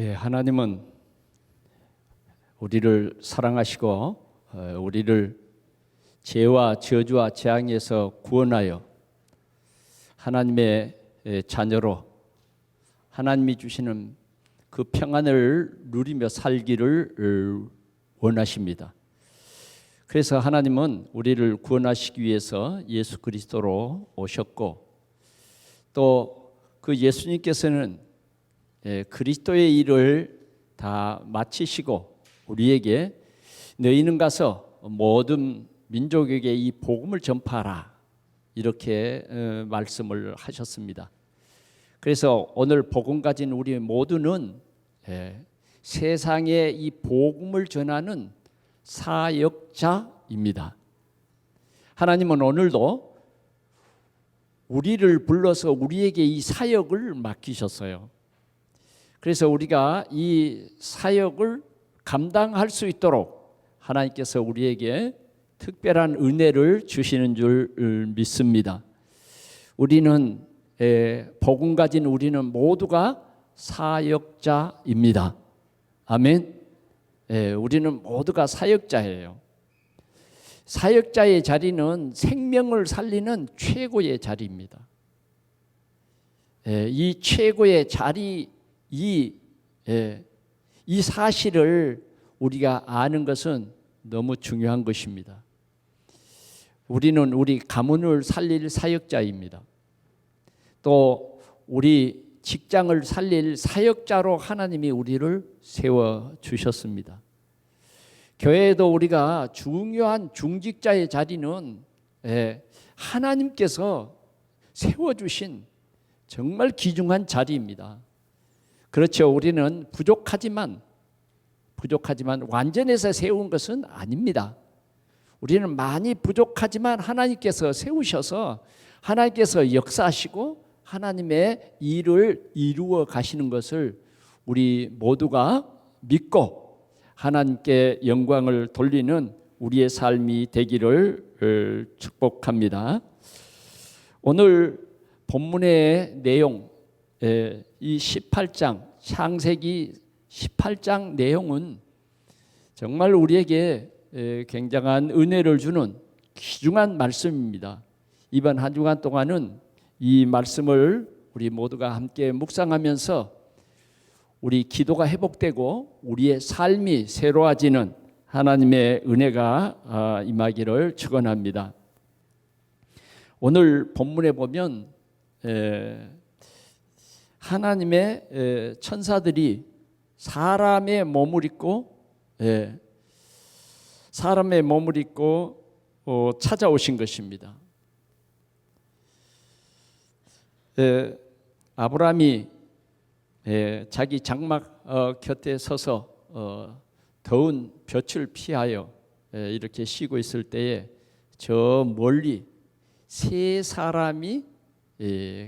하나님은 우리를 사랑하시고 우리를 죄와 저주와 재앙에서 구원하여 하나님의 자녀로 하나님이 주시는 그 평안을 누리며 살기를 원하십니다. 그래서 하나님은 우리를 구원하시기 위해서 예수 그리스도로 오셨고, 또 그 예수님께서는 그리스도의 일을 다 마치시고 우리에게 너희는 가서 모든 민족에게 이 복음을 전파하라, 이렇게 말씀을 하셨습니다. 그래서 오늘 복음 가진 우리 모두는 세상에 이 복음을 전하는 사역자입니다. 하나님은 오늘도 우리를 불러서 우리에게 이 사역을 맡기셨어요. 그래서 우리가 이 사역을 감당할 수 있도록 하나님께서 우리에게 특별한 은혜를 주시는 줄 믿습니다. 우리는 복음 가진 우리는 모두가 사역자입니다. 아멘. 우리는 모두가 사역자예요. 사역자의 자리는 생명을 살리는 최고의 자리입니다. 이 최고의 자리, 이 사실을 우리가 아는 것은 너무 중요한 것입니다. 우리는 우리 가문을 살릴 사역자입니다. 또 우리 직장을 살릴 사역자로 하나님이 우리를 세워주셨습니다. 교회에도 우리가 중요한 중직자의 자리는 하나님께서 세워주신 정말 귀중한 자리입니다. 그렇죠. 우리는 부족하지만 완전해서 세운 것은 아닙니다. 우리는 많이 부족하지만 하나님께서 세우셔서 하나님께서 역사하시고 하나님의 일을 이루어 가시는 것을 우리 모두가 믿고 하나님께 영광을 돌리는 우리의 삶이 되기를 축복합니다. 오늘 본문의 내용, 이 18장, 창세기 18장 내용은 정말 우리에게 굉장한 은혜를 주는 귀중한 말씀입니다. 이번 한 주간 동안은 이 말씀을 우리 모두가 함께 묵상하면서 우리 기도가 회복되고 우리의 삶이 새로워지는 하나님의 은혜가 임하기를 축원합니다. 오늘 본문에 보면 하나님의 천사들이 사람의 몸을 입고 찾아오신 것입니다. 아브라함이 자기 장막 곁에 서서 더운 볕을 피하여 이렇게 쉬고 있을 때에 저 멀리 세 사람이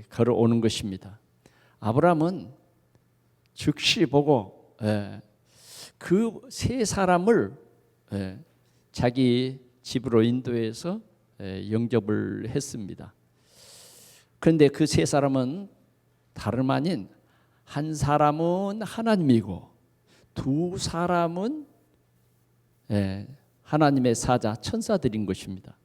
걸어오는 것입니다. 아브라함은 즉시 보고 그 세 사람을 자기 집으로 인도해서 영접을 했습니다. 그런데 그 세 사람은 다름 아닌 한 사람은 하나님이고 두 사람은 하나님의 사자 천사들인 것입니다.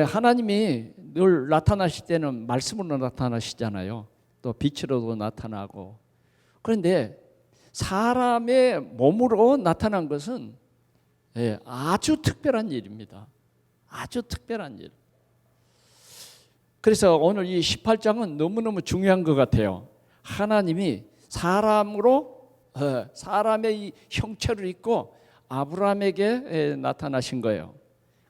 하나님이 늘 나타나실 때는 말씀으로 나타나시잖아요. 또 빛으로도 나타나고. 그런데 사람의 몸으로 나타난 것은 아주 특별한 일입니다. 아주 특별한 일. 그래서 오늘 이 18장은 너무너무 중요한 것 같아요. 하나님이 사람으로 사람의 이 형체를 입고 아브라함에게 나타나신 거예요.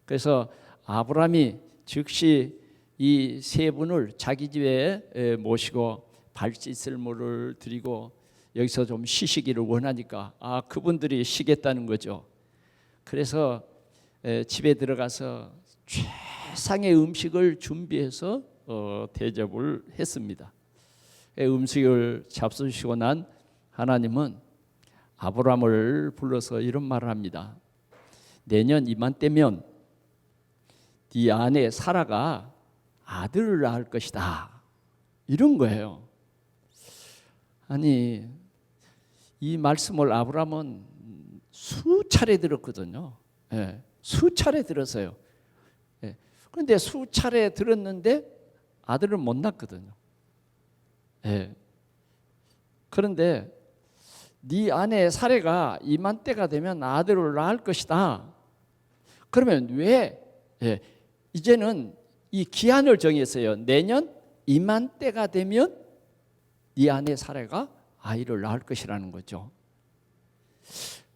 그래서 아브라함이 즉시 이 세 분을 자기 집에 모시고 발짓을물을 드리고 여기서 좀 쉬시기를 원하니까 그분들이 쉬겠다는 거죠. 그래서 집에 들어가서 최상의 음식을 준비해서 대접을 했습니다. 음식을 잡수시고 난 하나님은 아브라함을 불러서 이런 말을 합니다. 내년 이맘때면 네 아내 사라가 아들을 낳을 것이다. 이런 거예요. 아니 이 말씀을 아브라함은 수차례 들었거든요. 예, 수차례 들었어요. 예, 그런데 수차례 들었는데 아들을 못 낳거든요. 예, 그런데 네 아내 사례가 이맘때가 되면 아들을 낳을 것이다. 그러면 왜 이제는 이 기한을 정했어요. 내년 이맘때가 되면 네 아내 사례가 아이를 낳을 것이라는 거죠.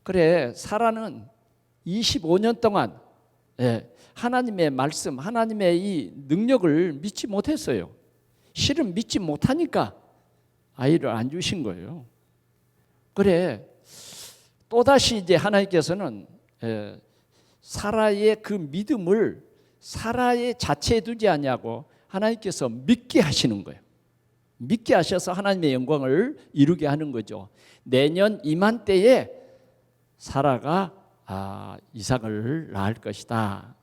그래, 사라는 25년 동안 하나님의 말씀, 하나님의 이 능력을 믿지 못했어요. 실은 믿지 못하니까 아이를 안 주신 거예요. 그래, 또다시 이제 하나님께서는 사라의 그 믿음을 사라의 자체에 두지 않냐고 하나님께서 믿게 하시는 거예요. 믿게 하셔서 하나님의 영광을 이루게 하는 거죠. 내년 이맘때에 사라가 이삭을 낳을 것이다.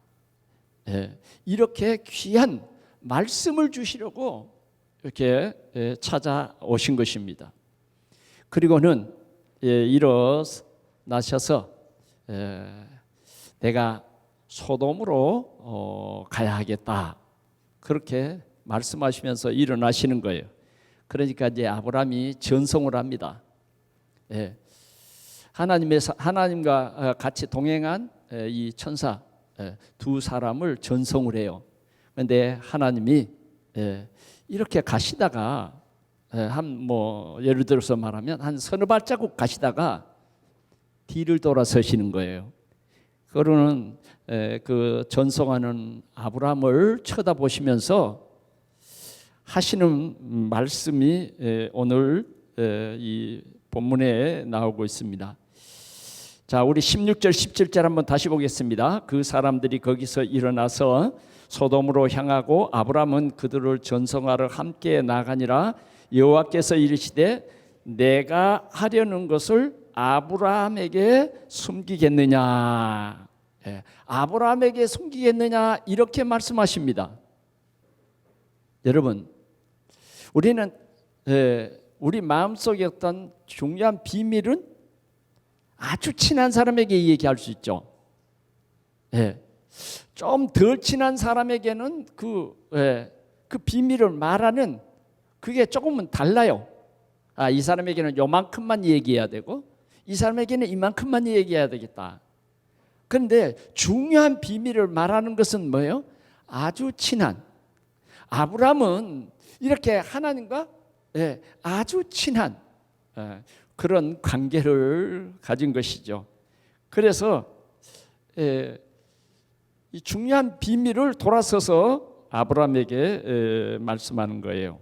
이렇게 귀한 말씀을 주시려고 이렇게 찾아오신 것입니다. 그리고는 일어나셔서 내가 소돔으로 가야 하겠다. 그렇게 말씀하시면서 일어나시는 거예요. 그러니까 이제 아브라함이 전송을 합니다. 하나님과 같이 동행한 이 천사 두 사람을 전송을 해요. 그런데 하나님이 이렇게 가시다가 예를 들어서 말하면 한 서너 발자국 가시다가 뒤를 돌아서시는 거예요. 그러는 그 전송하는 아브라함을 쳐다보시면서 하시는 말씀이 오늘 이 본문에 나오고 있습니다. 자, 우리 16절 17절 한번 다시 보겠습니다. 그 사람들이 거기서 일어나서 소돔으로 향하고 아브라함은 그들을 전송하러 함께 나가니라. 여호와께서 이르시되 내가 하려는 것을 아브라함에게 숨기겠느냐. 아브라함에게 숨기겠느냐 이렇게 말씀하십니다. 여러분, 우리는 우리 마음속에 어떤 중요한 비밀은 아주 친한 사람에게 얘기할 수 있죠. 좀 덜 친한 사람에게는 그 비밀을 말하는 그게 조금은 달라요. 이 사람에게는 요만큼만 얘기해야 되고 이 사람에게는 이만큼만 얘기해야 되겠다. 그런데 중요한 비밀을 말하는 것은 뭐예요? 아주 친한. 아브라함은 이렇게 하나님과 아주 친한 그런 관계를 가진 것이죠. 그래서 이 중요한 비밀을 돌아서서 아브라함에게 말씀하는 거예요.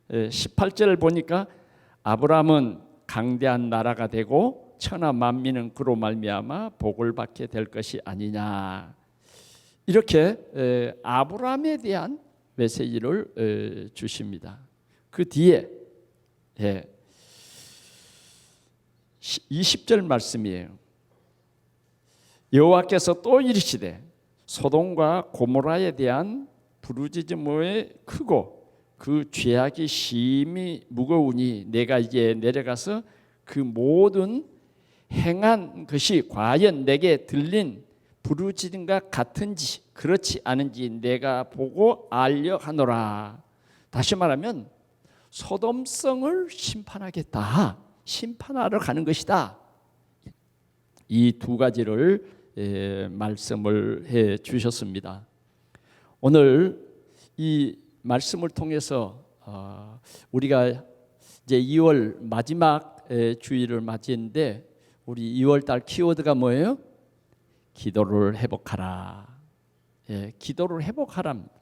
18절을 보니까 아브라함은 강대한 나라가 되고 천하 만민은 그로 말미암아 복을 받게 될 것이 아니냐. 이렇게 아브라함에 대한 메시지를 주십니다. 그 뒤에 20절 말씀이에요. 여호와께서 또 이르시되 소돔과 고모라에 대한 부르짖음이 크고 그 죄악이 심히 무거우니 내가 이제 내려가서 그 모든 행한 것이 과연 내게 들린 부르짖음과 같은지 그렇지 않은지 내가 보고 알려 하노라. 다시 말하면 소돔성을 심판하겠다. 심판하러 가는 것이다. 이 두 가지를 말씀을 해 주셨습니다. 오늘 이 말씀을 통해서 우리가 이제 2월 마지막 주일을 맞이했는데 우리 2월 달 키워드가 뭐예요? 기도를 회복하라. 기도를 회복하랍니다.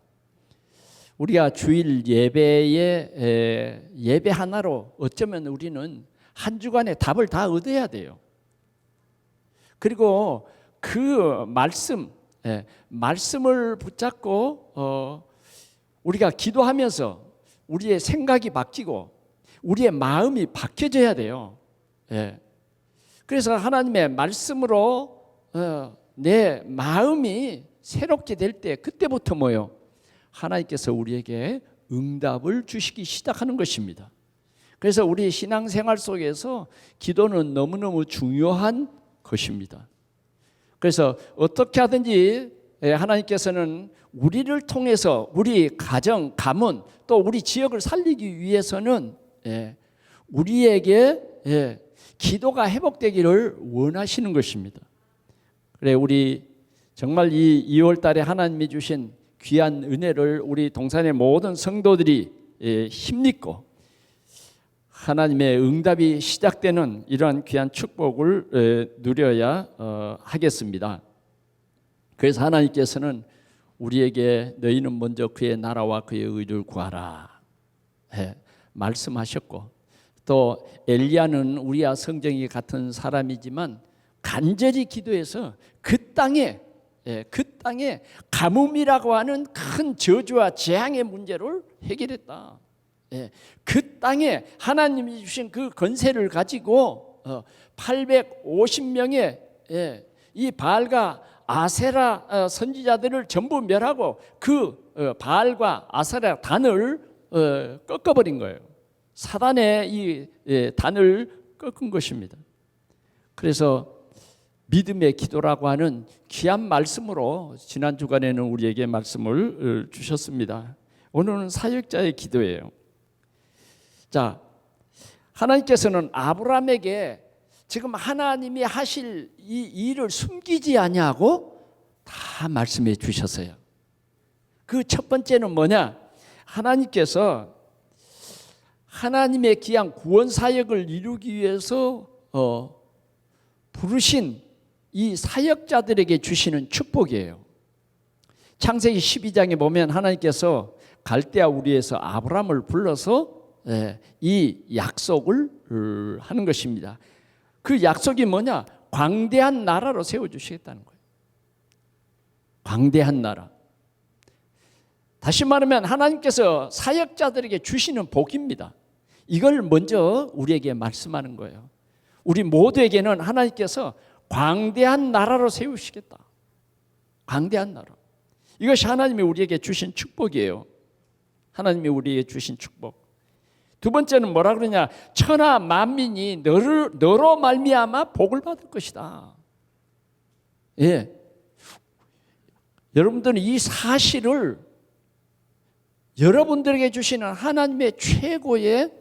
우리가 주일 예배에 예배 하나로 어쩌면 우리는 한 주간의 답을 다 얻어야 돼요. 그리고 그 말씀을 붙잡고 우리가 기도하면서 우리의 생각이 바뀌고 우리의 마음이 바뀌어져야 돼요. 그래서 하나님의 말씀으로 내 마음이 새롭게 될 때 그때부터 뭐요? 하나님께서 우리에게 응답을 주시기 시작하는 것입니다. 그래서 우리 신앙생활 속에서 기도는 너무너무 중요한 것입니다. 그래서 어떻게 하든지 하나님께서는 우리를 통해서 우리 가정, 가문 또 우리 지역을 살리기 위해서는 우리에게 기도가 회복되기를 원하시는 것입니다. 그래, 우리 정말 이 2월 달에 하나님이 주신 귀한 은혜를 우리 동산의 모든 성도들이 힘입고 하나님의 응답이 시작되는 이러한 귀한 축복을 누려야 하겠습니다. 그래서 하나님께서는 우리에게 너희는 먼저 그의 나라와 그의 의를 구하라 말씀하셨고, 또 엘리야는 우리와 성정이 같은 사람이지만 간절히 기도해서 그 땅에 가뭄이라고 하는 큰 저주와 재앙의 문제를 해결했다. 그 땅에 하나님이 주신 그 권세를 가지고 850명의 이 바알과 아세라 선지자들을 전부 멸하고 그 바알과 아세라 단을 꺾어버린 거예요. 사단의 이 단을 꺾은 것입니다. 그래서 믿음의 기도라고 하는 귀한 말씀으로 지난 주간에는 우리에게 말씀을 주셨습니다. 오늘은 사역자의 기도예요. 자, 하나님께서는 아브라함에게 지금 하나님이 하실 이 일을 숨기지 아니하고 다 말씀해 주셨어요. 그 첫 번째는 뭐냐? 하나님께서 하나님의 귀한 구원 사역을 이루기 위해서 부르신 이 사역자들에게 주시는 축복이에요. 창세기 12장에 보면 하나님께서 갈대아 우리에서 아브라함을 불러서 이 약속을 하는 것입니다. 그 약속이 뭐냐? 광대한 나라로 세워주시겠다는 거예요. 광대한 나라. 다시 말하면 하나님께서 사역자들에게 주시는 복입니다. 이걸 먼저 우리에게 말씀하는 거예요. 우리 모두에게는 하나님께서 광대한 나라로 세우시겠다. 광대한 나라. 이것이 하나님이 우리에게 주신 축복이에요. 하나님이 우리에게 주신 축복. 두 번째는 뭐라 그러냐? 천하 만민이 너로 말미암아 복을 받을 것이다. 여러분들은 이 사실을 여러분들에게 주시는 하나님의 최고의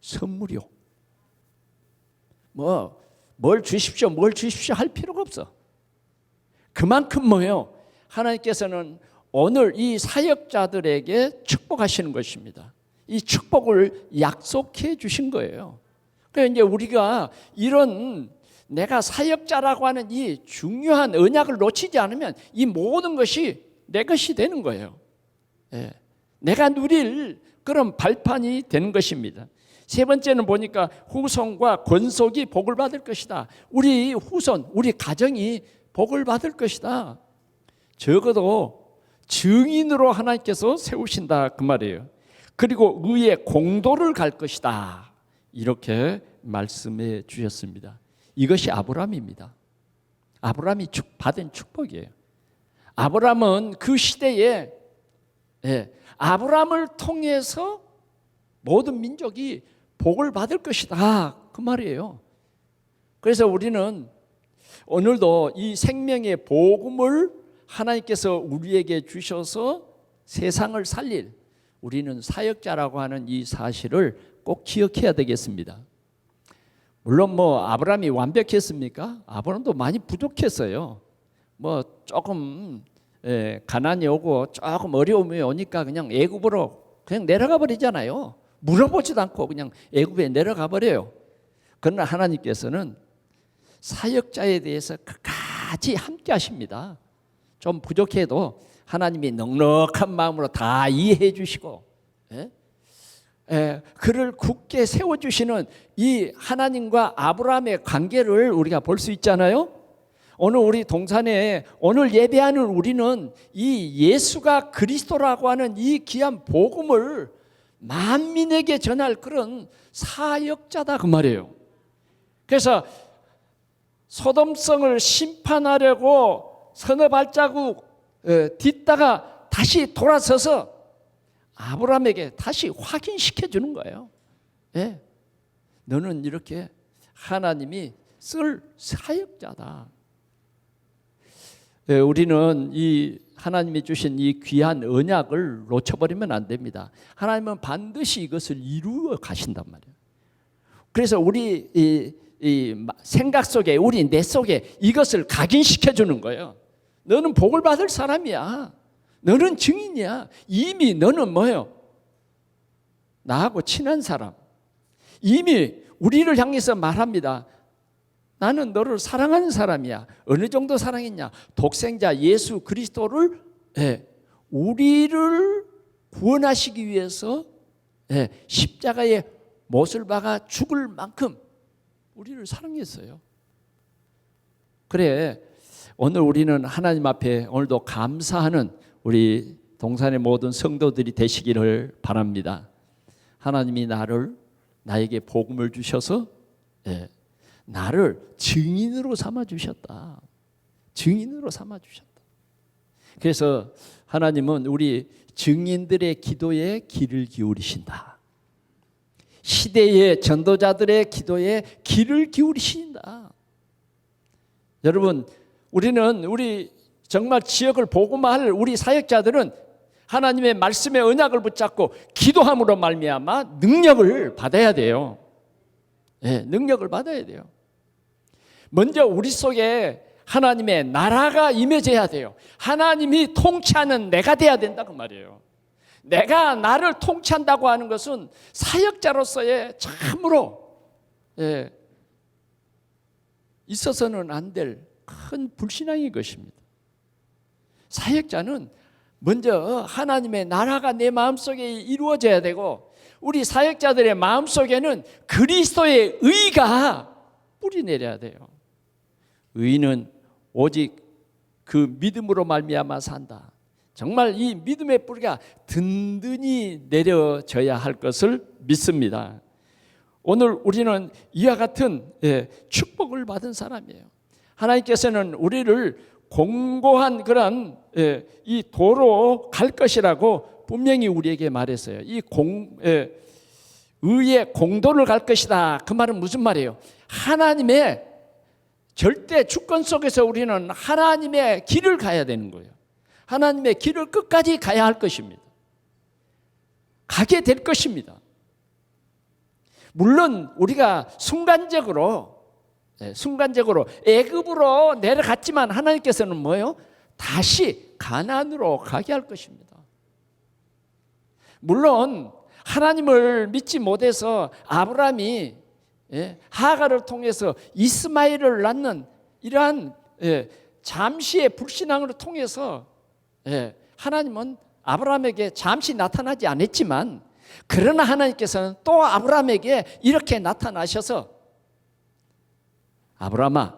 선물이요. 뭘 주십시오 할 필요가 없어. 그만큼 뭐예요? 하나님께서는 오늘 이 사역자들에게 축복하시는 것입니다. 이 축복을 약속해 주신 거예요. 그러니까 이제 우리가 이런 내가 사역자라고 하는 이 중요한 언약을 놓치지 않으면 이 모든 것이 내 것이 되는 거예요. 내가 누릴 그런 발판이 되는 것입니다. 세 번째는 보니까 후손과 권속이 복을 받을 것이다. 우리 후손, 우리 가정이 복을 받을 것이다. 적어도 증인으로 하나님께서 세우신다 그 말이에요. 그리고 의의 공도를 갈 것이다. 이렇게 말씀해 주셨습니다. 이것이 아브라함입니다. 아브라함이 받은 축복이에요. 아브라함은 그 시대에 아브라함을 통해서 모든 민족이 복을 받을 것이다 그 말이에요. 그래서 우리는 오늘도 이 생명의 복음을 하나님께서 우리에게 주셔서 세상을 살릴 우리는 사역자라고 하는 이 사실을 꼭 기억해야 되겠습니다. 물론 아브라함이 완벽했습니까? 아브라함도 많이 부족했어요. 조금 가난이 오고 조금 어려움이 오니까 그냥 애굽으로 그냥 내려가 버리잖아요. 물어보지도 않고 그냥 애굽에 내려가 버려요. 그러나 하나님께서는 사역자에 대해서 끝까지 함께 하십니다. 좀 부족해도 하나님이 넉넉한 마음으로 다 이해해 주시고 그를 굳게 세워주시는 이 하나님과 아브라함의 관계를 우리가 볼 수 있잖아요. 오늘 우리 동산에 오늘 예배하는 우리는 이 예수가 그리스도라고 하는 이 귀한 복음을 만민에게 전할 그런 사역자다 그 말이에요. 그래서 소돔성을 심판하려고 서너 발자국 뒤다가 다시 돌아서서 아브라함에게 다시 확인시켜 주는 거예요. 예, 너는 이렇게 하나님이 쓸 사역자다. 예, 우리는 이 하나님이 주신 이 귀한 언약을 놓쳐버리면 안 됩니다. 하나님은 반드시 이것을 이루어 가신단 말이에요. 그래서 우리 이 생각 속에, 우리 내 속에 이것을 각인시켜 주는 거예요. 너는 복을 받을 사람이야. 너는 증인이야. 이미 너는 뭐예요? 나하고 친한 사람. 이미 우리를 향해서 말합니다. 나는 너를 사랑하는 사람이야. 어느 정도 사랑했냐? 독생자 예수 그리스도를 우리를 구원하시기 위해서 십자가에 못을 박아 죽을 만큼 우리를 사랑했어요. 그래, 오늘 우리는 하나님 앞에 오늘도 감사하는 우리 동산의 모든 성도들이 되시기를 바랍니다. 하나님이 나에게 복음을 주셔서 나를 증인으로 삼아주셨다. 증인으로 삼아주셨다. 그래서 하나님은 우리 증인들의 기도에 귀를 기울이신다. 시대의 전도자들의 기도에 귀를 기울이신다. 여러분, 우리 정말 지역을 복음화할 우리 사역자들은 하나님의 말씀의 언약을 붙잡고 기도함으로 말미암아 능력을 받아야 돼요. 능력을 받아야 돼요. 먼저 우리 속에 하나님의 나라가 임해져야 돼요. 하나님이 통치하는 내가 돼야 된다 그 말이에요. 내가 나를 통치한다고 하는 것은 사역자로서의 참으로 있어서는 안 될 큰 불신앙인 것입니다. 사역자는 먼저 하나님의 나라가 내 마음속에 이루어져야 되고, 우리 사역자들의 마음속에는 그리스도의 의가 뿌리내려야 돼요. 의는 오직 그 믿음으로 말미암아 산다. 정말 이 믿음의 뿌리가 든든히 내려져야 할 것을 믿습니다. 오늘 우리는 이와 같은 축복을 받은 사람이에요. 하나님께서는 우리를 공고한 그런 이 도로 갈 것이라고 분명히 우리에게 말했어요. 의의 공도를 갈 것이다. 그 말은 무슨 말이에요? 하나님의 절대 주권 속에서 우리는 하나님의 길을 가야 되는 거예요. 하나님의 길을 끝까지 가야 할 것입니다. 가게 될 것입니다. 물론 우리가 순간적으로 애굽으로 내려갔지만 하나님께서는 뭐예요? 다시 가나안으로 가게 할 것입니다. 물론 하나님을 믿지 못해서 아브라함이 하가를 통해서 이스마엘을 낳는 이러한 잠시의 불신앙을 통해서 하나님은 아브라함에게 잠시 나타나지 않았지만, 그러나 하나님께서는 또 아브라함에게 이렇게 나타나셔서, 아브라함아,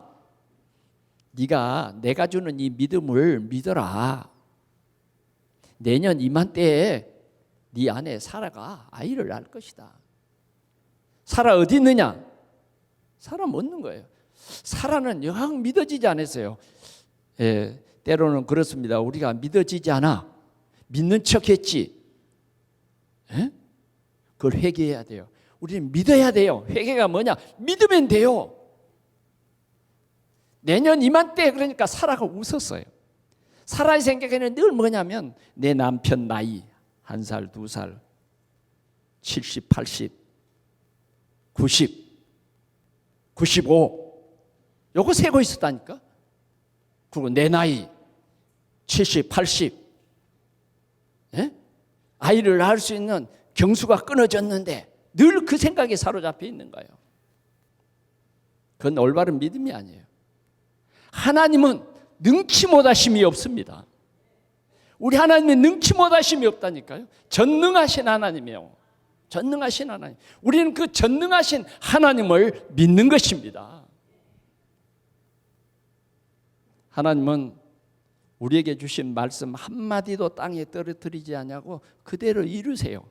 네가 내가 주는 이 믿음을 믿어라. 내년 이맘때에 네 아내 사라가 아이를 낳을 것이다. 사라 어디 있느냐? 사라 묻는 거예요. 사라는 영 믿어지지 않았어요. 때로는 그렇습니다. 우리가 믿어지지 않아. 믿는 척했지. 그걸 회개해야 돼요. 우리는 믿어야 돼요. 회개가 뭐냐? 믿으면 돼요. 내년 이맘때 그러니까 사라가 웃었어요. 사라의 생각에는 늘 뭐냐면 내 남편 나이 1살, 2살, 70, 80, 90, 95 요거 세고 있었다니까. 그리고 내 나이 70, 80 아이를 낳을 수 있는 경수가 끊어졌는데 늘 그 생각에 사로잡혀 있는 거예요. 그건 올바른 믿음이 아니에요. 하나님은 능치 못하심이 없습니다. 우리 하나님은 능치 못하심이 없다니까요. 전능하신 하나님이에요. 전능하신 하나님. 우리는 그 전능하신 하나님을 믿는 것입니다. 하나님은 우리에게 주신 말씀 한마디도 땅에 떨어뜨리지 않냐고 그대로 이루세요.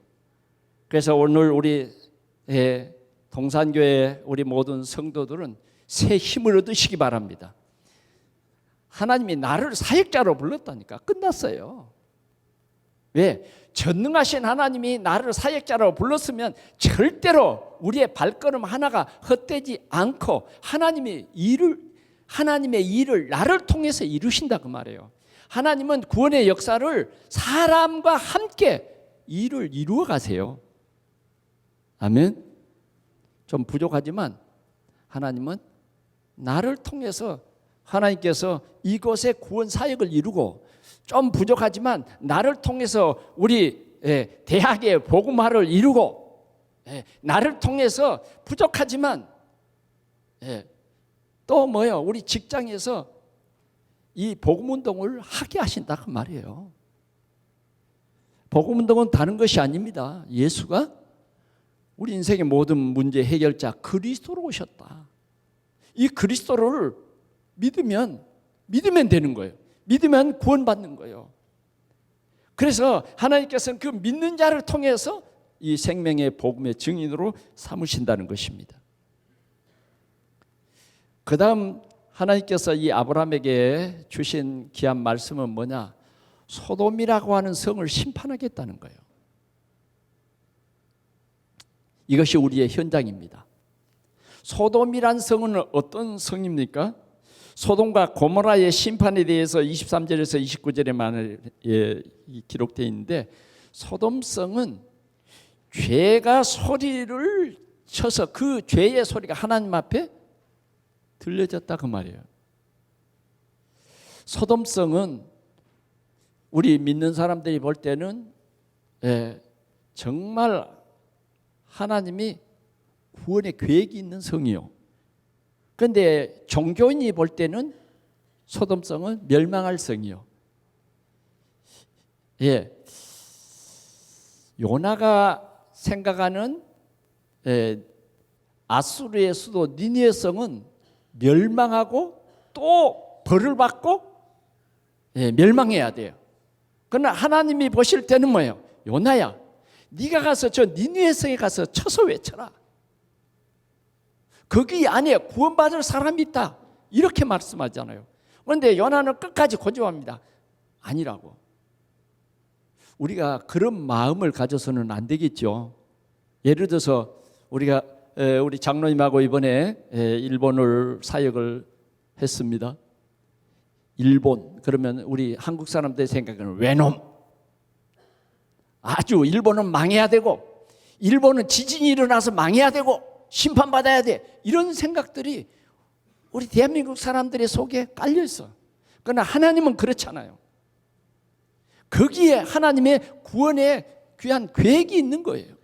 그래서 오늘 우리 동산교회 우리 모든 성도들은 새 힘을 얻으시기 바랍니다. 하나님이 나를 사역자로 불렀다니까. 끝났어요. 왜? 전능하신 하나님이 나를 사역자라고 불렀으면 절대로 우리의 발걸음 하나가 헛되지 않고 하나님의 일을 나를 통해서 이루신다 그 말이에요. 하나님은 구원의 역사를 사람과 함께 일을 이루어 가세요. 아멘. 좀 부족하지만 하나님은 나를 통해서 하나님께서 이곳의 구원 사역을 이루고, 좀 부족하지만 나를 통해서 우리 대학의 복음화를 이루고, 나를 통해서 부족하지만 또 뭐요? 우리 직장에서 이 복음운동을 하게 하신다 그 말이에요. 복음운동은 다른 것이 아닙니다. 예수가 우리 인생의 모든 문제 해결자 그리스도로 오셨다. 이 그리스도를 믿으면 되는 거예요. 믿으면 구원받는 거예요. 그래서 하나님께서는 그 믿는 자를 통해서 이 생명의 복음의 증인으로 삼으신다는 것입니다. 그 다음 하나님께서 이 아브라함에게 주신 귀한 말씀은 뭐냐? 소돔이라고 하는 성을 심판하겠다는 거예요. 이것이 우리의 현장입니다. 소돔이란 성은 어떤 성입니까? 소돔과 고모라의 심판에 대해서 23절에서 29절에 기록되어 있는데, 소돔성은 죄가 소리를 쳐서 그 죄의 소리가 하나님 앞에 들려졌다 그 말이에요. 소돔성은 우리 믿는 사람들이 볼 때는 정말 하나님이 구원의 계획이 있는 성이요. 그런데 종교인이 볼 때는 소돔성은 멸망할 성이요. 요나가 생각하는 아수르의 수도 니느웨 성은 멸망하고 또 벌을 받고 멸망해야 돼요. 그러나 하나님이 보실 때는 뭐예요? 요나야, 네가 가서 저 니느웨 성에 가서 쳐서 외쳐라. 거기 안에 구원받을 사람이 있다. 이렇게 말씀하잖아요. 그런데 요나는 끝까지 고집합니다. 아니라고. 우리가 그런 마음을 가져서는 안 되겠죠. 예를 들어서 우리 장로님하고 이번에 일본을 사역을 했습니다. 일본 그러면 우리 한국 사람들의 생각은 외놈, 아주 일본은 망해야 되고, 일본은 지진이 일어나서 망해야 되고 심판받아야 돼, 이런 생각들이 우리 대한민국 사람들의 속에 깔려 있어. 그러나 하나님은 그렇잖아요. 거기에 하나님의 구원의 귀한 계획이 있는 거예요.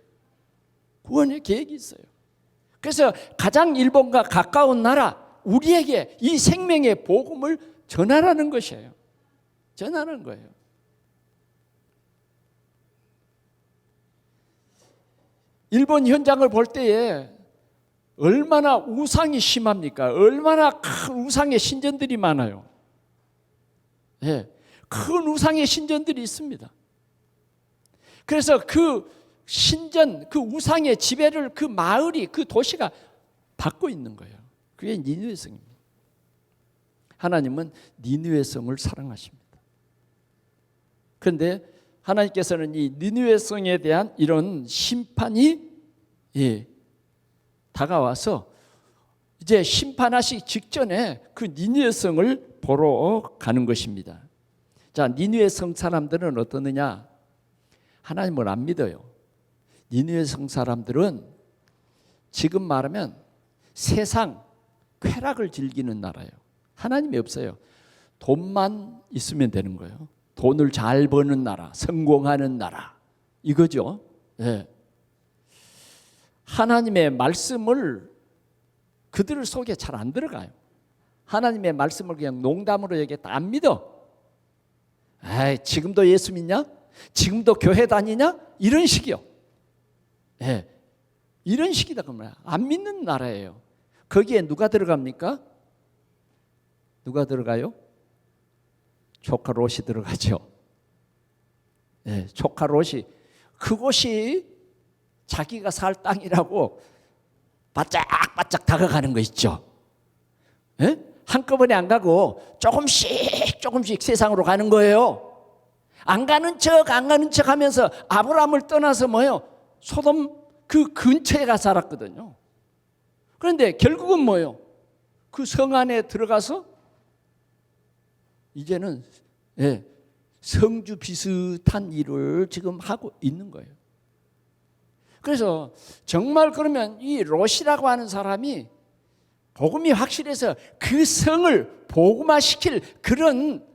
구원의 계획이 있어요. 그래서 가장 일본과 가까운 나라, 우리에게 이 생명의 복음을 전하라는 것이에요. 전하는 거예요. 일본 현장을 볼 때에 얼마나 우상이 심합니까? 얼마나 큰 우상의 신전들이 많아요. 큰 우상의 신전들이 있습니다. 그래서 그 신전, 그 우상의 지배를 그 마을이, 그 도시가 받고 있는 거예요. 그게 니느웨 성입니다. 하나님은 니느웨 성을 사랑하십니다. 그런데 하나님께서는 이 니느웨 성에 대한 이런 심판이 다가와서 이제 심판하시기 직전에 그 니느웨 성을 보러 가는 것입니다. 자, 니느웨 성 사람들은 어떠느냐? 하나님을 안 믿어요. 니느웨 성 사람들은 지금 말하면 세상 쾌락을 즐기는 나라예요. 하나님이 없어요. 돈만 있으면 되는 거예요. 돈을 잘 버는 나라, 성공하는 나라, 이거죠. 하나님의 말씀을 그들 속에 잘 안 들어가요. 하나님의 말씀을 그냥 농담으로 얘기했다. 안 믿어. 에이, 지금도 예수 믿냐? 지금도 교회 다니냐? 이런 식이요. 이런 식이다 그러면 안 믿는 나라예요. 거기에 누가 들어갑니까? 누가 들어가요? 조카 롯이 들어가죠. 조카 롯이 그곳이 자기가 살 땅이라고 바짝바짝 다가가는 거 있죠. 한꺼번에 안 가고 조금씩 세상으로 가는 거예요. 안 가는 척 하면서 아브라함을 떠나서 뭐예요? 소돔 그 근처에 가 살았거든요. 그런데 결국은 뭐예요? 그 성 안에 들어가서 이제는 성주 비슷한 일을 지금 하고 있는 거예요. 그래서 정말 그러면 이 롯이라고 하는 사람이 복음이 확실해서 그 성을 복음화시킬 그런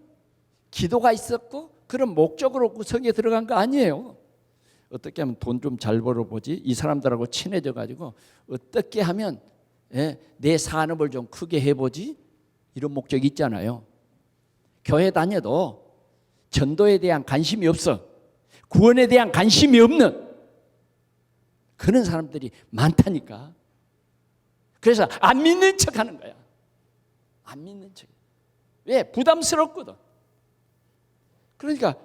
기도가 있었고 그런 목적으로 그 성에 들어간 거 아니에요. 어떻게 하면 돈 좀 잘 벌어보지? 이 사람들하고 친해져 가지고 어떻게 하면 내 산업을 좀 크게 해보지? 이런 목적이 있잖아요. 교회 다녀도 전도에 대한 관심이 없어. 구원에 대한 관심이 없는 그런 사람들이 많다니까. 그래서 안 믿는 척 하는 거야. 안 믿는 척. 왜? 부담스럽거든. 그러니까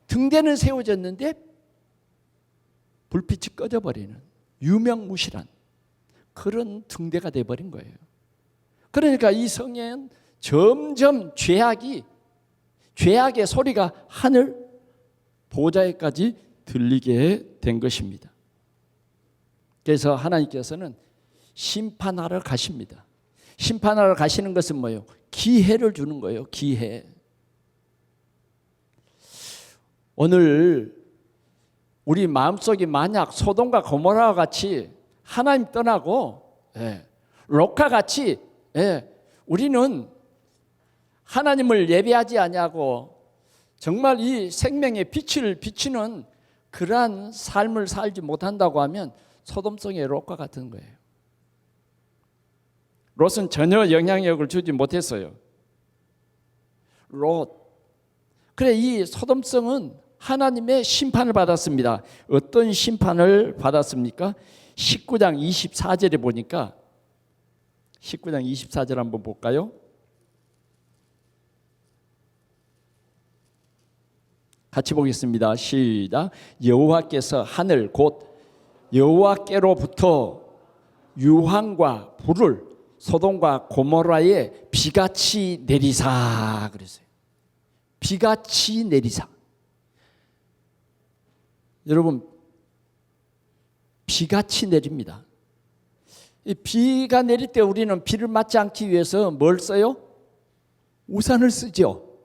등대는 세워졌는데 불빛이 꺼져버리는 유명무실한 그런 등대가 돼버린 거예요. 그러니까 이 성에는 점점 죄악의 소리가 하늘 보좌에까지 들리게 된 것입니다. 그래서 하나님께서는 심판하러 가십니다. 심판하러 가시는 것은 뭐예요? 기회를 주는 거예요. 기회. 오늘 우리 마음속이 만약 소돔과 고모라와 같이 하나님 떠나고 롯과 같이 우리는 하나님을 예배하지 아니하고 정말 이 생명의 빛을 비추는 그러한 삶을 살지 못한다고 하면 소돔성의 롯과 같은 거예요. 롯은 전혀 영향력을 주지 못했어요. 롯. 그래 이 소돔성은 하나님의 심판을 받았습니다. 어떤 심판을 받았습니까? 19장 24절에 보니까 19장 24절 한번 볼까요? 같이 보겠습니다. 시작. 여호와께서 하늘 곧 여호와께로부터 유황과 불을 소돔과 고모라에 비같이 내리사 그랬어요. 비같이 내리사. 여러분 비같이 내립니다. 비가 내릴 때 우리는 비를 맞지 않기 위해서 뭘 써요? 우산을 쓰죠.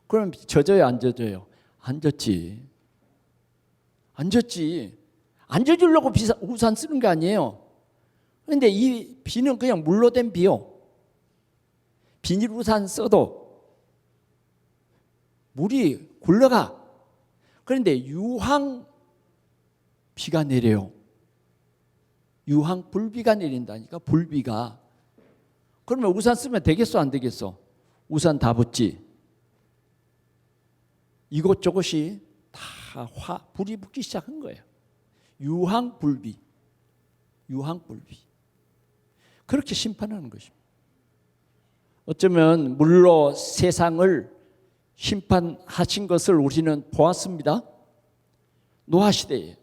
그럼 젖어요, 안 젖어요? 안 젖지. 안 젖지. 안 젖으려고 우산 쓰는 게 아니에요. 그런데 이 비는 그냥 물로 된 비요. 비닐 우산 써도 물이 굴러가. 그런데 유황 비가 내려요. 유황 불비가 내린다니까. 불비가. 그러면 우산 쓰면 되겠어 안 되겠어? 우산 다 붙지. 이곳저곳이 다 불이 붙기 시작한 거예요. 유황 불비. 유황 불비. 그렇게 심판하는 것입니다. 어쩌면 물로 세상을 심판하신 것을 우리는 보았습니다. 노아 시대에.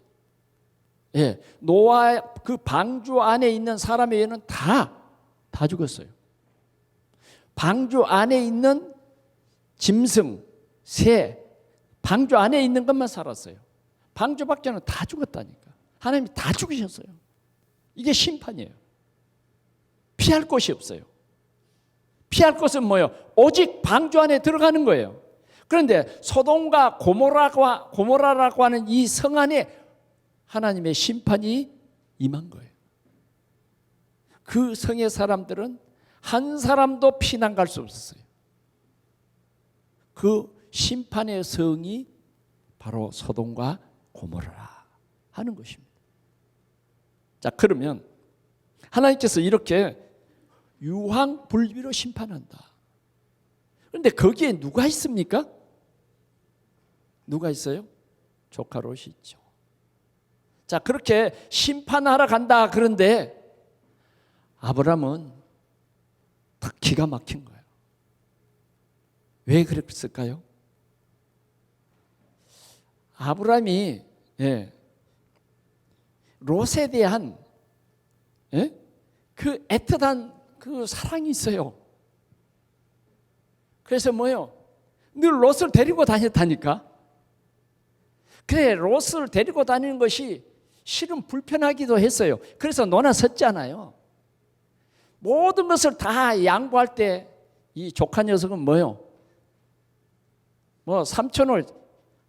노아 그 방주 안에 있는 사람의 애는 다 죽었어요. 방주 안에 있는 짐승, 새, 방주 안에 있는 것만 살았어요. 방주 밖에는 다 죽었다니까. 하나님이 다 죽이셨어요. 이게 심판이에요. 피할 곳이 없어요. 피할 곳은 뭐예요? 오직 방주 안에 들어가는 거예요. 그런데 소돔과 고모라라고 하는 이 성 안에 하나님의 심판이 임한 거예요. 그 성의 사람들은 한 사람도 피난 갈 수 없었어요. 그 심판의 성이 바로 소돔과 고모라라 하는 것입니다. 자, 그러면 하나님께서 이렇게 유황불비로 심판한다. 그런데 거기에 누가 있습니까? 누가 있어요? 조카 롯이 있죠. 자, 그렇게 심판하러 간다. 그런데 아브라함은 딱 기가 막힌 거예요. 왜 그랬을까요? 아브라함이 롯에 대한 그 애틋한 그 사랑이 있어요. 그래서 뭐요? 늘 롯을 데리고 다녔다니까. 그래, 롯을 데리고 다니는 것이 실은 불편하기도 했어요. 그래서 논아섰잖아요. 모든 것을 다 양보할 때 이 조카 녀석은 뭐요? 뭐 삼촌을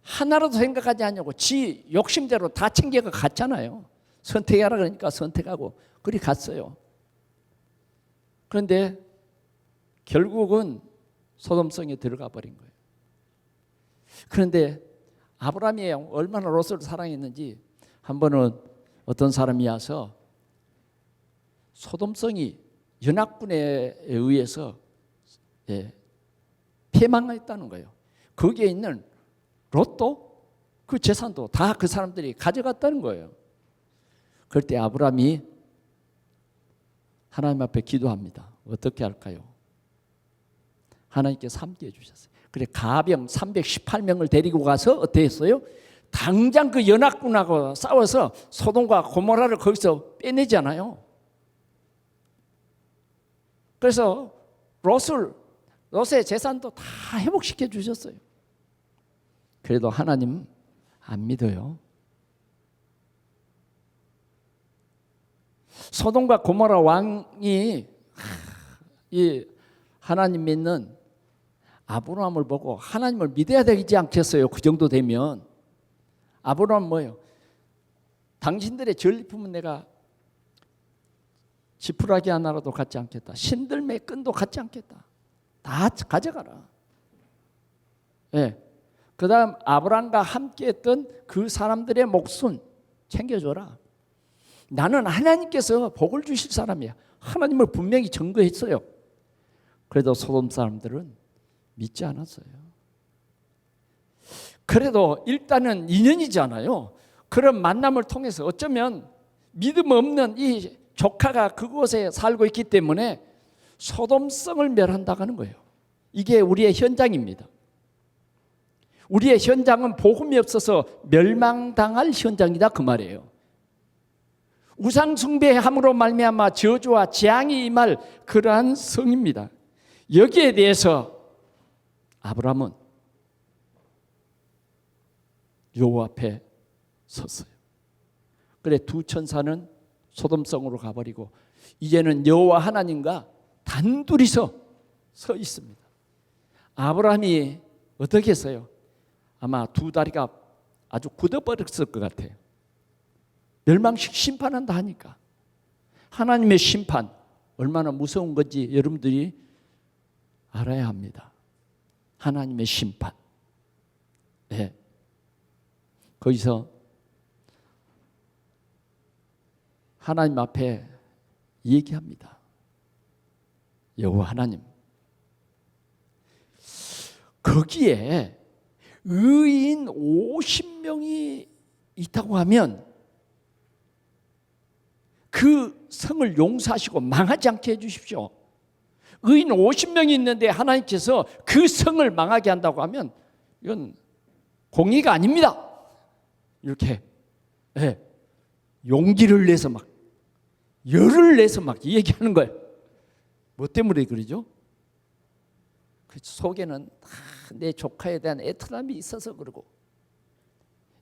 하나라도 생각하지 않냐고 지 욕심대로 다 챙겨가 갔잖아요. 선택하라 그러니까 선택하고 그리 갔어요. 그런데 결국은 소돔성에 들어가 버린 거예요. 그런데 아브라함이 얼마나 롯을 사랑했는지 한 번은 어떤 사람이 와서 소돔성이 연합군에 의해서 폐망했다는 거예요. 거기에 있는 롯도 그 재산도 다 그 사람들이 가져갔다는 거예요. 그럴 때 아브라함이 하나님 앞에 기도합니다. 어떻게 할까요? 하나님께서 함께해 주셨어요. 그래 가병 318명을 데리고 가서 어떻게 했어요? 당장 그 연합군하고 싸워서 소돔과 고모라를 거기서 빼내잖아요. 그래서 롯의 재산도 다 회복시켜 주셨어요. 그래도 하나님 안 믿어요. 소돔과 고모라 왕이 이 하나님 믿는 아브라함을 보고 하나님을 믿어야 되지 않겠어요? 그 정도 되면. 아브라함은 뭐예요? 당신들의 전리품은 내가 지푸라기 하나라도 갖지 않겠다. 신들매 끈도 갖지 않겠다. 다 가져가라. 그 다음 아브라함과 함께 했던 그 사람들의 목숨 챙겨줘라. 나는 하나님께서 복을 주실 사람이야. 하나님을 분명히 증거했어요. 그래도 소돔 사람들은 믿지 않았어요. 그래도 일단은 인연이잖아요. 그런 만남을 통해서 어쩌면 믿음 없는 이 조카가 그곳에 살고 있기 때문에 소돔성을 멸한다고 하는 거예요. 이게 우리의 현장입니다. 우리의 현장은 복음이 없어서 멸망당할 현장이다 그 말이에요. 우상 숭배함으로 말미암아 저주와 재앙이 임할 그러한 성입니다. 여기에 대해서 아브라함은 여호와 앞에 섰어요. 그래 두 천사는 소돔성으로 가버리고 이제는 여호와 하나님과 단둘이서 서 있습니다. 아브라함이 어떻게 했어요? 아마 두 다리가 아주 굳어버렸을 것 같아요. 멸망식 심판한다 하니까. 하나님의 심판 얼마나 무서운 건지 여러분들이 알아야 합니다. 하나님의 심판. 네. 거기서 하나님 앞에 얘기합니다. 여호와 하나님. 거기에 의인 50명이 있다고 하면 그 성을 용서하시고 망하지 않게 해주십시오. 의인 50명이 있는데 하나님께서 그 성을 망하게 한다고 하면 이건 공의가 아닙니다. 이렇게 용기를 내서 막 열을 내서 막 얘기하는 거예요. 뭐 때문에 그러죠? 그 속에는 다 내 조카에 대한 애틋함이 있어서 그러고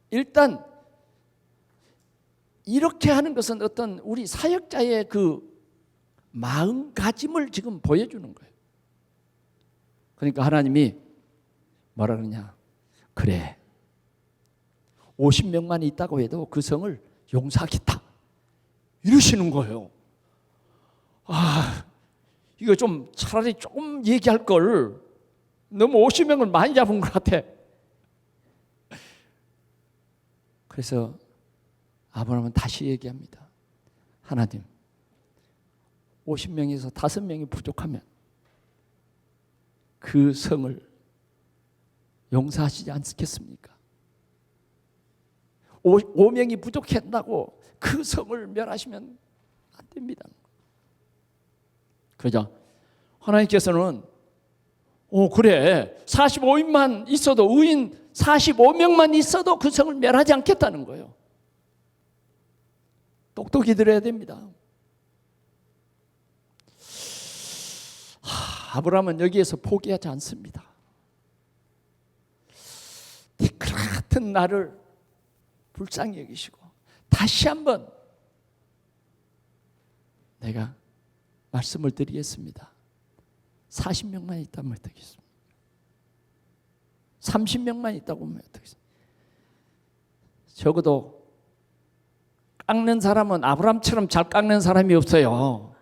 일단 이렇게 하는 것은 어떤 우리 사역자의 그 마음가짐을 지금 보여주는 거예요. 그러니까 하나님이 뭐라 그러냐? 그래 50명만 있다고 해도 그 성을 용서하겠다 이러시는 거예요. 이거 좀 차라리 조금 얘기할 걸 너무 50명을 많이 잡은 것 같아. 그래서 아브라함은 다시 얘기합니다. 하나님 50명에서 5명이 부족하면 그 성을 용서하시지 않겠습니까? 5명이 부족했다고 그 성을 멸하시면 안 됩니다. 그러자 하나님께서는 그래 45인만 있어도 의인 45명만 있어도 그 성을 멸하지 않겠다는 거예요. 똑똑히 들어야 됩니다. 아브라함은 여기에서 포기하지 않습니다. 티끌 같은 나를 불쌍히 여기시고 다시 한번 내가 말씀을 드리겠습니다. 40명만 있다면 어떻겠습니까? 30명만 있다고 하면 어떻겠습니까? 적어도 깎는 사람은 아브라함처럼 잘 깎는 사람이 없어요.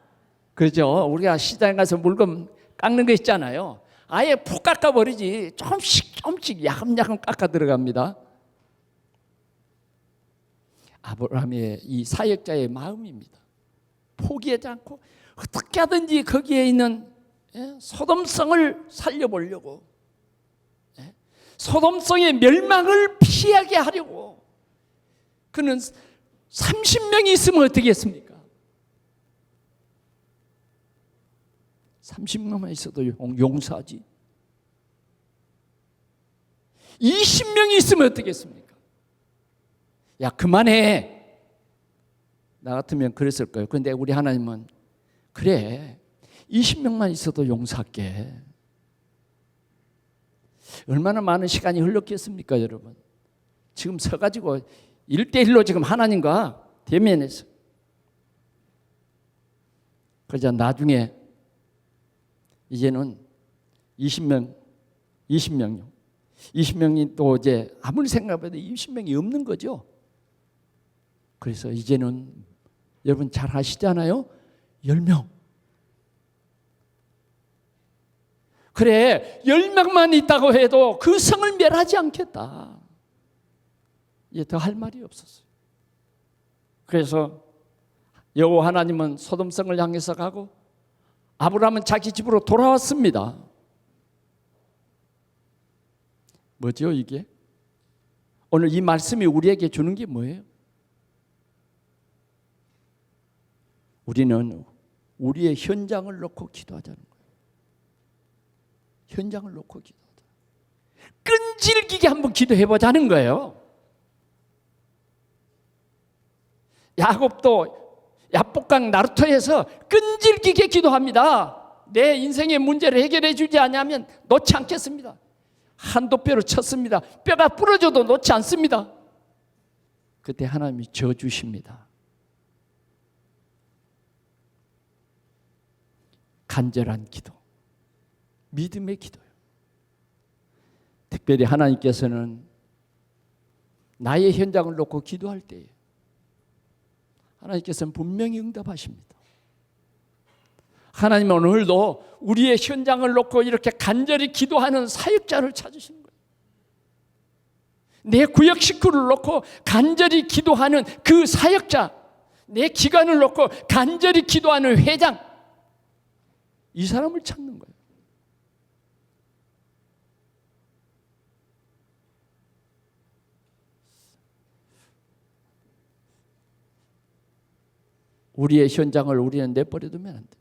그렇죠? 우리가 시장에 가서 물건 깎는 거 있잖아요. 아예 푹 깎아버리지. 조금씩 야금야금 깎아 들어갑니다. 아브라함의 이 사역자의 마음입니다. 포기하지 않고 어떻게 하든지 거기에 있는 소돔성을 살려보려고, 소돔성의 멸망을 피하게 하려고. 그는 30명이 있으면 어떻게 했습니까? 30명만 있어도 용서하지. 20명이 있으면 어떻게 했습니까? 야, 그만해. 나 같으면 그랬을 거예요. 그런데 우리 하나님은 그래, 20명만 있어도 용서할게. 얼마나 많은 시간이 흘렀겠습니까, 여러분? 지금 서가지고 1대1로 지금 하나님과 대면해서. 그러자 나중에 이제는 20명이 또 이제 아무리 생각해도 20명이 없는 거죠. 그래서 이제는 여러분 잘 아시잖아요. 10명. 그래, 10명만 있다고 해도 그 성을 멸하지 않겠다. 이제 더 할 말이 없었어요. 그래서 여호와 하나님은 소돔성을 향해서 가고 아브라함은 자기 집으로 돌아왔습니다. 뭐죠 이게? 오늘 이 말씀이 우리에게 주는 게 뭐예요? 우리는 우리의 현장을 놓고 기도하자는 거예요. 현장을 놓고 기도하자. 끈질기게 한번 기도해보자는 거예요. 야곱도 야복강 나루토에서 끈질기게 기도합니다. 내 인생의 문제를 해결해 주지 않으면 놓지 않겠습니다. 한도뼈로 쳤습니다. 뼈가 부러져도 놓지 않습니다. 그때 하나님이 져주십니다. 간절한 기도, 믿음의 기도요. 특별히 하나님께서는 나의 현장을 놓고 기도할 때에 하나님께서는 분명히 응답하십니다. 하나님은 오늘도 우리의 현장을 놓고 이렇게 간절히 기도하는 사역자를 찾으시는 거예요. 내 구역 식구를 놓고 간절히 기도하는 그 사역자, 내 기관을 놓고 간절히 기도하는 회장, 이 사람을 찾는 거예요. 우리의 현장을 우리는 내버려두면 안 돼.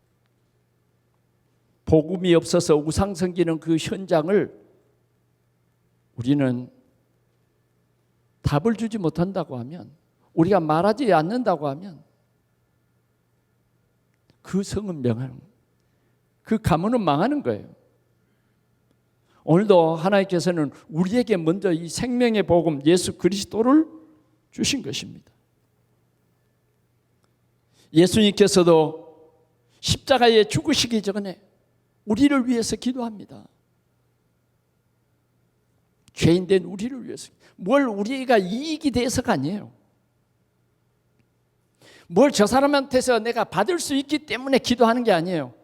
복음이 없어서 우상 섬기는 그 현장을 우리는 답을 주지 못한다고 하면, 우리가 말하지 않는다고 하면 그 성은 명하는 거예요. 그 가문은 망하는 거예요. 오늘도 하나님께서는 우리에게 먼저 이 생명의 복음 예수 그리스도를 주신 것입니다. 예수님께서도 십자가에 죽으시기 전에 우리를 위해서 기도합니다. 죄인된 우리를 위해서. 뭘 우리가 이익이 돼서가 아니에요. 뭘 저 사람한테서 내가 받을 수 있기 때문에 기도하는 게 아니에요.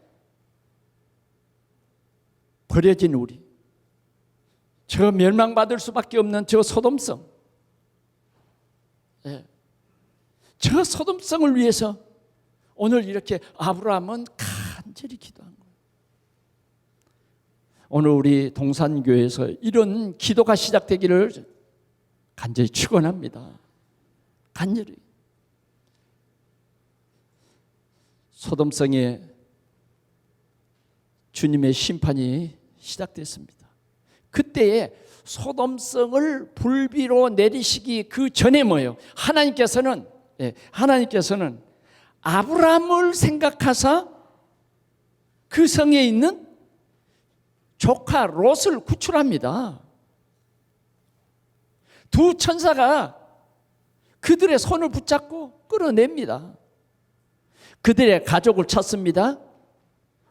버려진 우리, 저 멸망받을 수밖에 없는 저 소돔성, 저 소돔성을 위해서 오늘 이렇게 아브라함은 간절히 기도한 거예요. 오늘 우리 동산교회에서 이런 기도가 시작되기를 간절히 축원합니다. 간절히. 소돔성에 주님의 심판이 시작됐습니다. 그때에 소돔성을 불비로 내리시기 그 전에 뭐예요? 하나님께서는 아브라함을 생각하사 그 성에 있는 조카 롯을 구출합니다. 두 천사가 그들의 손을 붙잡고 끌어냅니다. 그들의 가족을 찾습니다.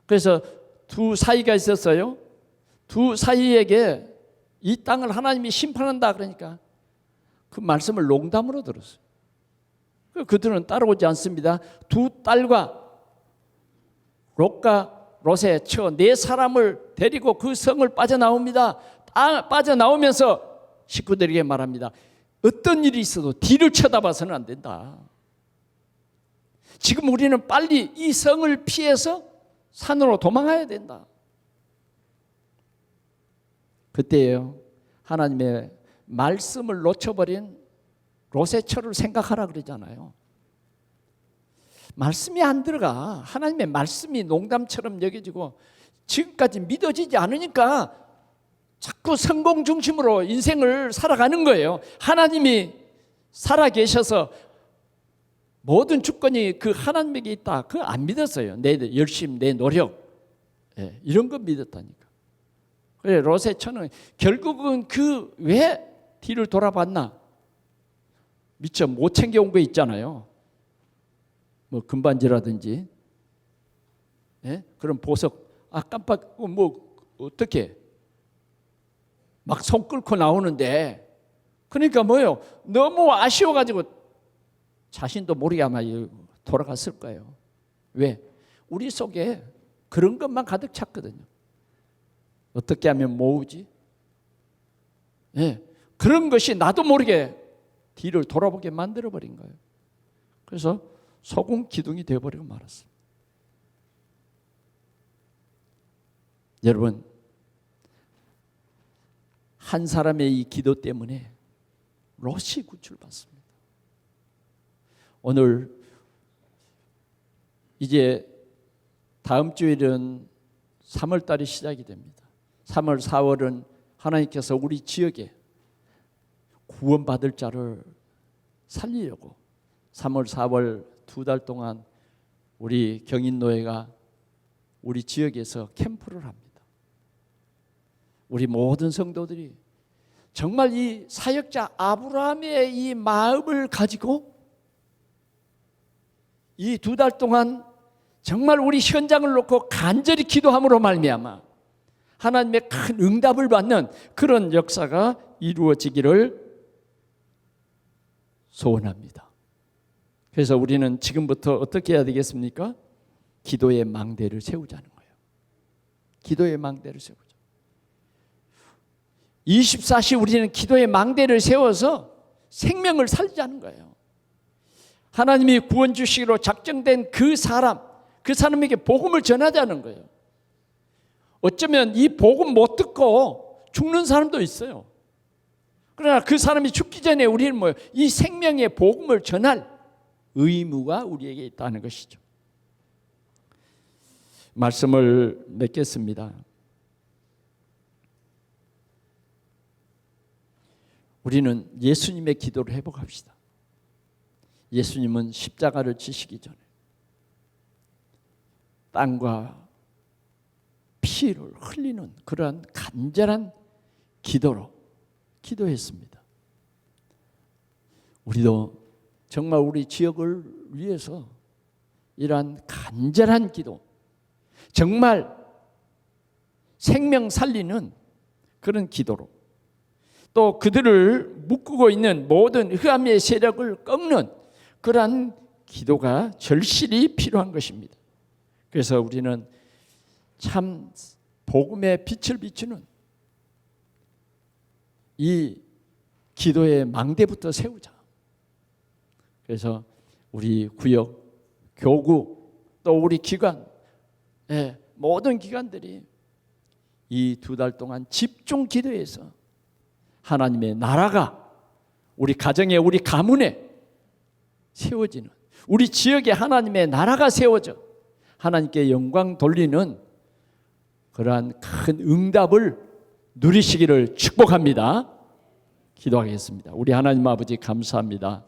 그래서 두 사이가 있었어요. 두 사이에게 이 땅을 하나님이 심판한다 그러니까 그 말씀을 농담으로 들었어요. 그들은 따라오지 않습니다. 두 딸과 롯과 롯의 처 네 사람을 데리고 그 성을 빠져나옵니다. 빠져나오면서 식구들에게 말합니다. 어떤 일이 있어도 뒤를 쳐다봐서는 안 된다. 지금 우리는 빨리 이 성을 피해서 산으로 도망가야 된다. 그때예요. 하나님의 말씀을 놓쳐버린 롯의 처를 생각하라 그러잖아요. 말씀이 안 들어가. 하나님의 말씀이 농담처럼 여겨지고 지금까지 믿어지지 않으니까 자꾸 성공 중심으로 인생을 살아가는 거예요. 하나님이 살아계셔서 모든 주권이 그 하나님에게 있다. 그거 안 믿었어요. 내 열심, 내 노력, 이런 거 믿었다니까. 그래 롯의 처는 결국은 그 왜 뒤를 돌아봤나? 미처 못 챙겨온 거 있잖아요. 뭐 금반지라든지, 그런 보석. 깜빡 뭐 어떻게? 막 손 끌고 나오는데, 그러니까 뭐요? 너무 아쉬워가지고 자신도 모르게 아마 돌아갔을 거예요. 왜? 우리 속에 그런 것만 가득 찼거든요. 어떻게 하면 모으지? 그런 것이 나도 모르게 뒤를 돌아보게 만들어버린 거예요. 그래서 소금 기둥이 되어버리고 말았어요. 여러분, 한 사람의 이 기도 때문에 롯이 구출받습니다. 오늘 이제 다음 주일은 3월 달이 시작이 됩니다. 3월, 4월은 하나님께서 우리 지역에 구원받을 자를 살리려고 3월, 4월 2달 동안 우리 경인노회가 우리 지역에서 캠프를 합니다. 우리 모든 성도들이 정말 이 사역자 아브라함의 이 마음을 가지고 이 2달 동안 정말 우리 현장을 놓고 간절히 기도함으로 말미암아 하나님의 큰 응답을 받는 그런 역사가 이루어지기를 소원합니다. 그래서 우리는 지금부터 어떻게 해야 되겠습니까? 기도의 망대를 세우자는 거예요. 기도의 망대를 세우자. 24시 우리는 기도의 망대를 세워서 생명을 살리자는 거예요. 하나님이 구원 주시기로 작정된 그 사람에게 복음을 전하자는 거예요. 어쩌면 이 복음 못 듣고 죽는 사람도 있어요. 그러나 그 사람이 죽기 전에 우리는 뭐예요? 이 생명의 복음을 전할 의무가 우리에게 있다는 것이죠. 말씀을 맺겠습니다. 우리는 예수님의 기도를 회복합시다. 예수님은 십자가를 지시기 전에 땀과 피를 흘리는 그러한 간절한 기도로 기도했습니다. 우리도 정말 우리 지역을 위해서 이러한 간절한 기도, 정말 생명 살리는 그런 기도로, 또 그들을 묶고 있는 모든 흑암의 세력을 꺾는 그러한 기도가 절실히 필요한 것입니다. 그래서 우리는 참 복음의 빛을 비추는 이 기도의 망대부터 세우자. 그래서 우리 구역, 교구, 또 우리 기관, 모든 기관들이 이 2달 동안 집중 기도해서 하나님의 나라가 우리 가정에, 우리 가문에 세워지는, 우리 지역에 하나님의 나라가 세워져 하나님께 영광 돌리는 그러한 큰 응답을 누리시기를 축복합니다. 기도하겠습니다. 우리 하나님 아버지 감사합니다.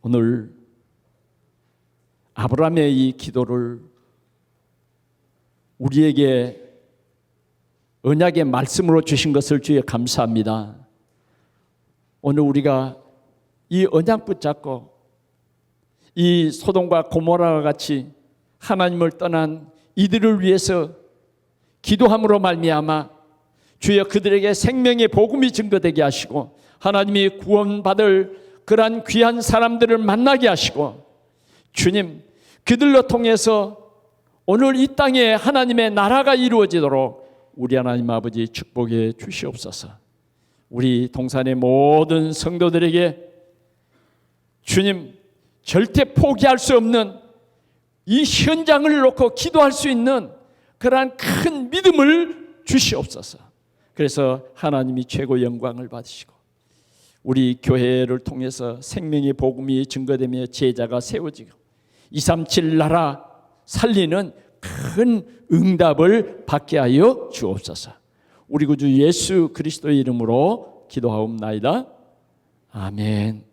오늘 아브라함의 이 기도를 우리에게 언약의 말씀으로 주신 것을 주에 감사합니다. 오늘 우리가 이 언약 붙잡고 이 소돔과 고모라와 같이 하나님을 떠난 이들을 위해서 기도함으로 말미암아 주여 그들에게 생명의 복음이 증거되게 하시고 하나님이 구원받을 그러한 귀한 사람들을 만나게 하시고 주님 그들로 통해서 오늘 이 땅에 하나님의 나라가 이루어지도록 우리 하나님 아버지 축복해 주시옵소서. 우리 동산의 모든 성도들에게 주님 절대 포기할 수 없는 이 현장을 놓고 기도할 수 있는 그러한 큰 믿음을 주시옵소서. 그래서 하나님이 최고 영광을 받으시고 우리 교회를 통해서 생명의 복음이 증거되며 제자가 세워지고 237 나라 살리는 큰 응답을 받게 하여 주옵소서. 우리 구주 예수 그리스도의 이름으로 기도하옵나이다. 아멘.